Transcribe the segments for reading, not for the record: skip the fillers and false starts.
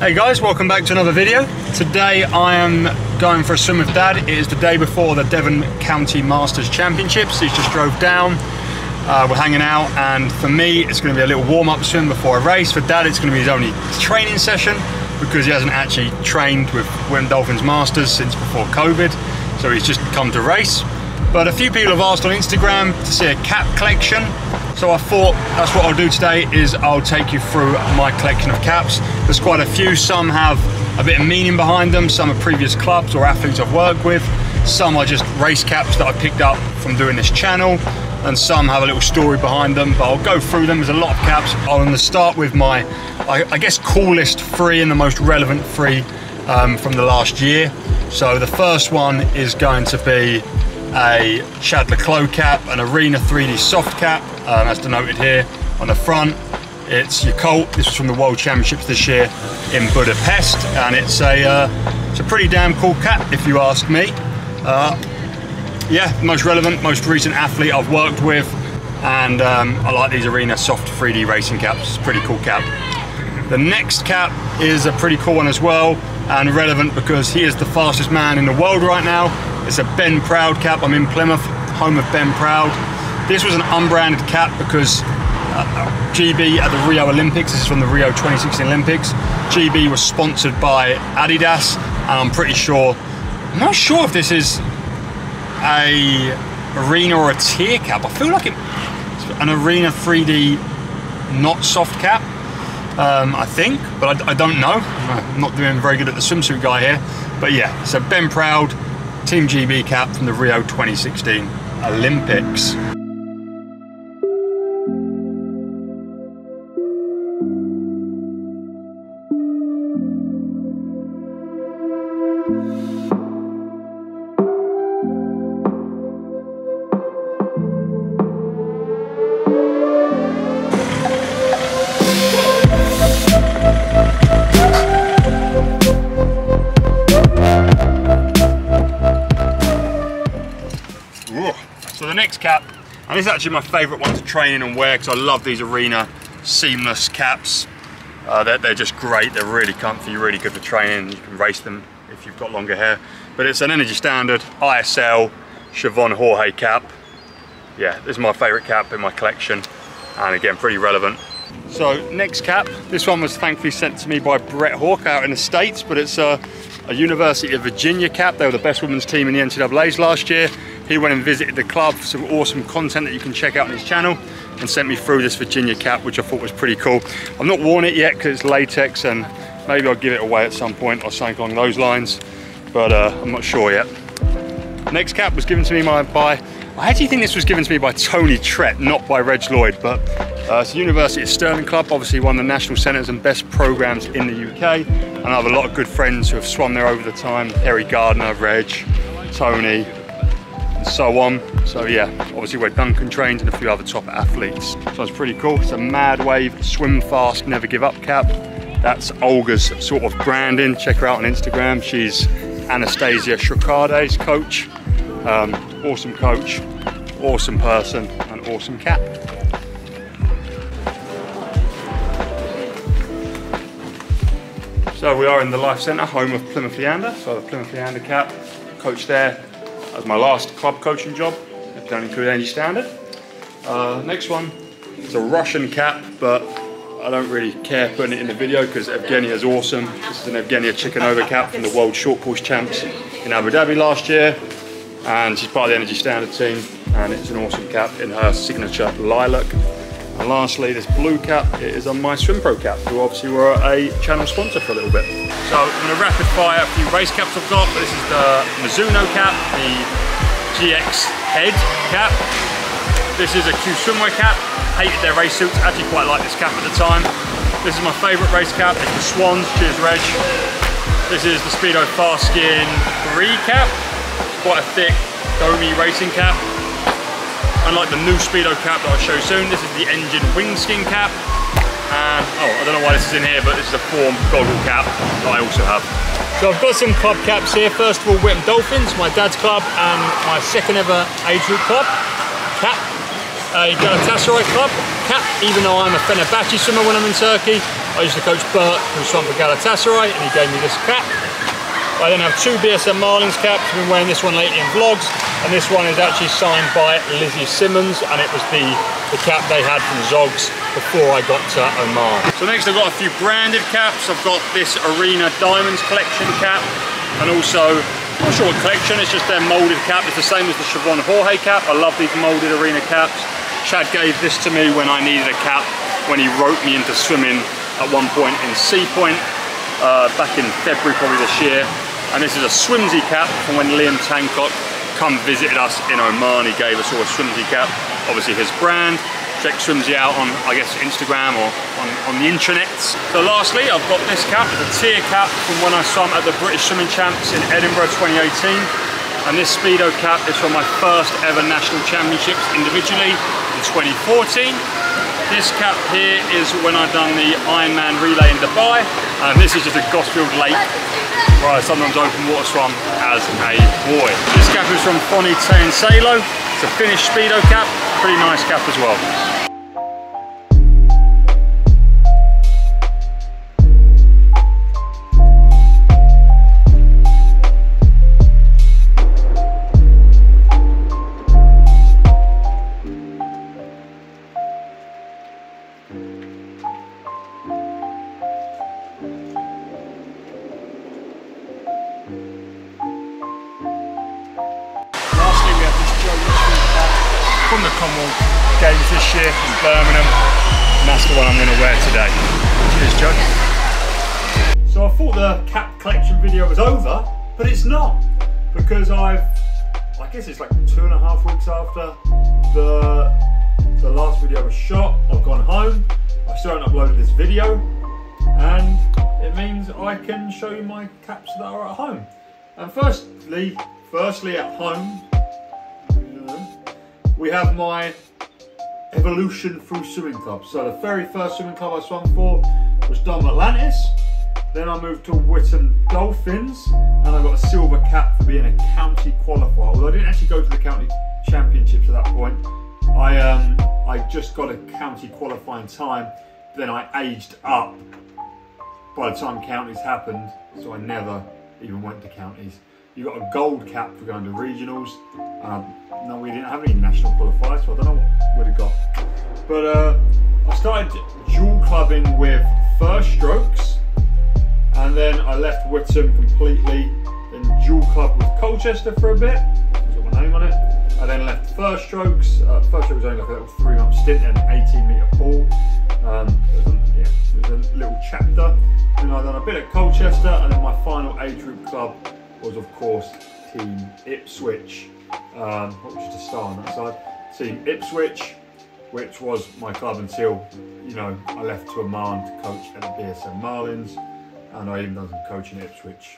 Hey guys, welcome back to another video. Today I am going for a swim with Dad. It is the day before the Devon County Masters Championships. He's just drove down. We're hanging out, and for me it's going to be a little warm-up swim before a race. For Dad it's going to be his only training session because he hasn't actually trained with Wim Dolphins Masters since before COVID, so he's just come to race. But a few people have asked on Instagram to see a cap collection, so I thought that's what I'll do today. Is I'll take you through my collection of caps. There's quite a few. Some have a bit of meaning behind them, some are previous clubs or athletes I've worked with, some are just race caps that I picked up from doing this channel, and some have a little story behind them, but I'll go through them. There's a lot of caps. I'm going to start with my, I guess, coolest three and the most relevant three from the last year. So the first one is going to be a Chad Leclos cap, an Arena 3D soft cap, as denoted here on the front. It's your Colt. This was from the World Championships this year in Budapest, and it's a pretty damn cool cap if you ask me. Yeah, most relevant, most recent athlete I've worked with, and I like these Arena soft 3D racing caps. It's a pretty cool cap. The next cap is a pretty cool one as well, and relevant because he is the fastest man in the world right now. It's a Ben Proud cap. I'm in Plymouth, home of Ben Proud. This was an unbranded cap because GB at the Rio Olympics, this is from the Rio 2016 Olympics, GB was sponsored by Adidas, and I'm pretty sure, I'm not sure if this is a Arena or a tier cap. I feel like it's an Arena 3D not soft cap, I think, but I don't know. I'm not doing very good at the swimsuit guy here, but yeah, so Ben Proud Team GB cap from the Rio 2016 Olympics. So the next cap, and this is actually my favourite one to train in and wear because I love these Arena seamless caps. They're just great, they're really comfy, really good for training. You can race them if you've got longer hair. But it's an Energy Standard ISL Siobhan Jorge cap. Yeah, this is my favourite cap in my collection, and again, pretty relevant. So next cap, this one was thankfully sent to me by Brett Hawke out in the States, but it's a University of Virginia cap. They were the best women's team in the NCAAs last year. He went and visited the club, some awesome content that you can check out on his channel, and sent me through this Virginia cap, which I thought was pretty cool. I've not worn it yet because it's latex, and maybe I'll give it away at some point or something along those lines, but I'm not sure yet. Next cap was given to me by, I actually think this was given to me by Tony Trett, not by Reg Lloyd, but it's the University of Stirling Club, obviously one of the national centres and best programmes in the UK, and I have a lot of good friends who have swum there over the time, Harry Gardner, Reg, Tony, and so on. So yeah, obviously where Duncan trained and a few other top athletes. So it's pretty cool. It's a Mad Wave Swim Fast Never Give Up cap. That's Olga's sort of branding. Check her out on Instagram. She's Anastasia Shrikade's coach. Awesome coach, awesome person, and awesome cap. So we are in the Life Centre, home of Plymouth Leander. So the Plymouth Leander cap, coach there. That was my last club coaching job. I don't include Energy Standard. Next one is a Russian cap, but I don't really care putting it in the video because Evgenia is awesome. This is an Evgenia Chickenova cap from the World Short Course Champs in Abu Dhabi last year, and she's part of the Energy Standard team, and it's an awesome cap in her signature lilac. And lastly, this blue cap, it is on my SwimPro cap, who obviously were a channel sponsor for a little bit. So I'm going to rapid fire a few race caps I've got. This is the Mizuno cap, the GX Head cap. This is a Q Swimwear cap. Hated their race suits, actually quite liked this cap at the time. This is my favourite race cap, it's the Swans, cheers Reg. This is the Speedo Fast Skin 3 cap. It's quite a thick, domey racing cap. Unlike the new Speedo cap that I'll show you soon, this is the Engine Wing Skin cap. And, oh, I don't know why this is in here, but this is a Form goggle cap that I also have. So I've got some club caps here. First of all, Wim Dolphins, my dad's club, and my second ever age group club cap. Galatasaray club cap, even though I'm a Fenerbahce swimmer when I'm in Turkey. I used to coach Bert, who swam for Galatasaray, and he gave me this cap. I then have two BSM Marlins caps. I've been wearing this one lately in vlogs, and this one is actually signed by Lizzie Simmons, and it was the cap they had from Zogs before I got to Oman. So next I've got a few branded caps. I've got this Arena Diamonds collection cap, and also, I'm not sure what collection, it's just their moulded cap. It's the same as the Chevron Jorge cap. I love these moulded Arena caps. Chad gave this to me when I needed a cap, when he roped me into swimming at one point in Sea Point, back in February probably this year. And this is a Swimsy cap from when Liam Tancock come visited us in Oman. He gave us all a Swimsy cap, obviously his brand. Check Swimsy out on, I guess, Instagram or on the intranets. So lastly, I've got this cap, the tier cap from when I swam at the British Swimming Champs in Edinburgh 2018. And this Speedo cap is from my first ever national championships individually in 2014. This cap here is when I've done the Ironman relay in Dubai. And this is just a Gosfield Lake where I sometimes open water swam as a boy. This cap is from Foni Salo. It's a Finnish Speedo cap, pretty nice cap as well. From the Commonwealth Games this year in Birmingham, and that's the one I'm going to wear today. Cheers, Joe. So I thought the cap collection video was over, but it's not, because I guess it's like 2.5 weeks after the last video was shot. I've gone home, I still haven't uploaded this video, and it means I can show you my caps that are at home. And firstly at home, we have my evolution through swimming clubs. So the very first swimming club I swam for was Dom Atlantis. Then I moved to Whitton Dolphins, and I got a silver cap for being a county qualifier. Although I didn't actually go to the county championships at that point. I just got a county qualifying time. Then I aged up by the time counties happened, so I never even went to counties. You got a gold cap for going to regionals. No, we didn't have any national qualifiers, so I don't know what we'd have got. But I started dual clubbing with First Strokes, and then I left Whitton completely, then dual clubbed with Colchester for a bit, it's got my name on it. I then left First Strokes. First Strokes was only like a little 3-month stint in an 18-metre pool. It was a little chapter. Then I done a bit at Colchester, and then my final age group club was, of course, Team Ipswich. What was just a star on that side? Team Ipswich, which was my club until, you know, I left to Oman to coach at the BSM Marlins, and I even done some coaching at Ipswich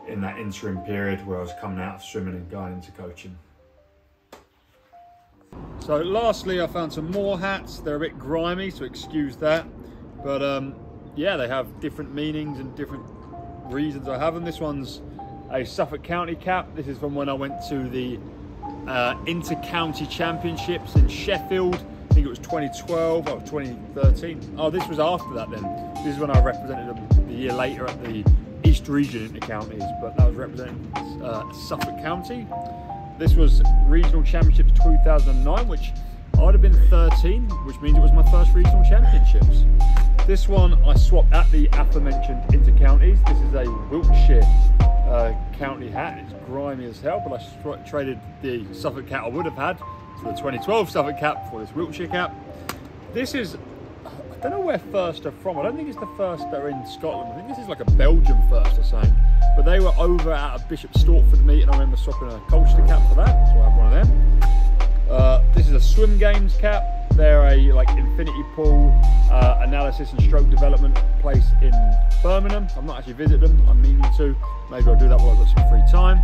in that interim period where I was coming out of swimming and going into coaching. So lastly, I found some more hats. They're a bit grimy, so excuse that, but yeah, they have different meanings and different reasons I have them. This one's a Suffolk County cap. This is from when I went to the Inter-County Championships in Sheffield. I think it was 2012 or 2013. Oh, this was after that then. This is when I represented them the year later at the East Region Inter-Counties, but that was representing Suffolk County. This was Regional Championships 2009, which I'd have been 13, which means it was my first Regional Championships. This one I swapped at the aforementioned Inter-Counties. This is a Wiltshire county hat. It's grimy as hell, but I traded the Suffolk cap I would have had for the 2012 Suffolk cap for this Wiltshire cap. This is, I don't know where First are from. I don't think it's the First that are in Scotland. I think this is like a Belgian First or something. But they were over at a Bishop Stortford meet, and I remember swapping a Colchester cap for that, so I have one of them. This is a Swim Games cap. They're a like infinity pool analysis and stroke development place in Birmingham. I've not actually visited them. I'm meaning to. Maybe I'll do that while I've got some free time.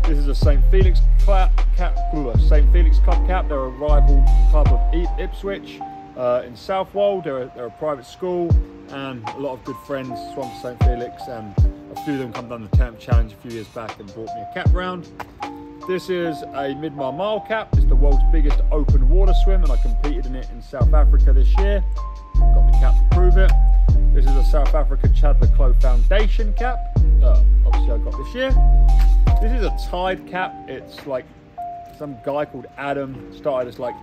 This is a St Felix cap. St Felix Club cap. They're a rival club of Ipswich in Southwold. They're a private school, and a lot of good friends swam to St Felix, and a few of them come down the Camp Challenge a few years back and brought me a cap round. This is a mid-mile cap. It's the world's biggest open water swim, and I competed in it in South Africa this year. Got the cap to prove it. This is a South Africa Chadler Clough Foundation cap. Obviously I got this year. This is a Tide cap. It's like some guy called Adam started this like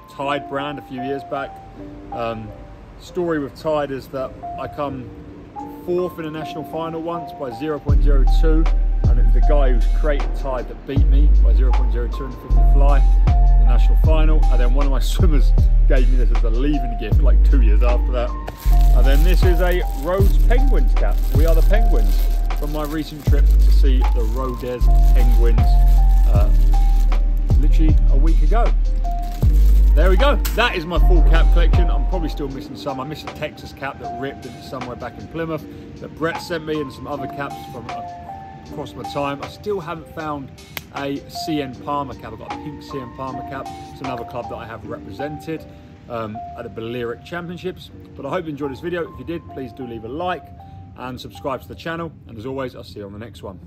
Tide brand a few years back. Story with Tide is that I come 4th in a national final once by 0.02, and it was the guy who's created Tide that beat me by 0.02 in the 50 fly in the national final. And then one of my swimmers gave me this as a leaving gift like 2 years after that. And then this is a Rhodes Penguins cap. We are the Penguins, from my recent trip to see the Rhodes Penguins literally a week ago. There we go. That is my full cap collection. I'm probably still missing some. I missed a Texas cap that ripped into somewhere back in Plymouth that Brett sent me, and some other caps from across my time. I still haven't found a CN Palmer cap. I've got a pink CN Palmer cap. It's another club that I have represented at the Balearic Championships. But I hope you enjoyed this video. If you did, please do leave a like and subscribe to the channel. And as always, I'll see you on the next one.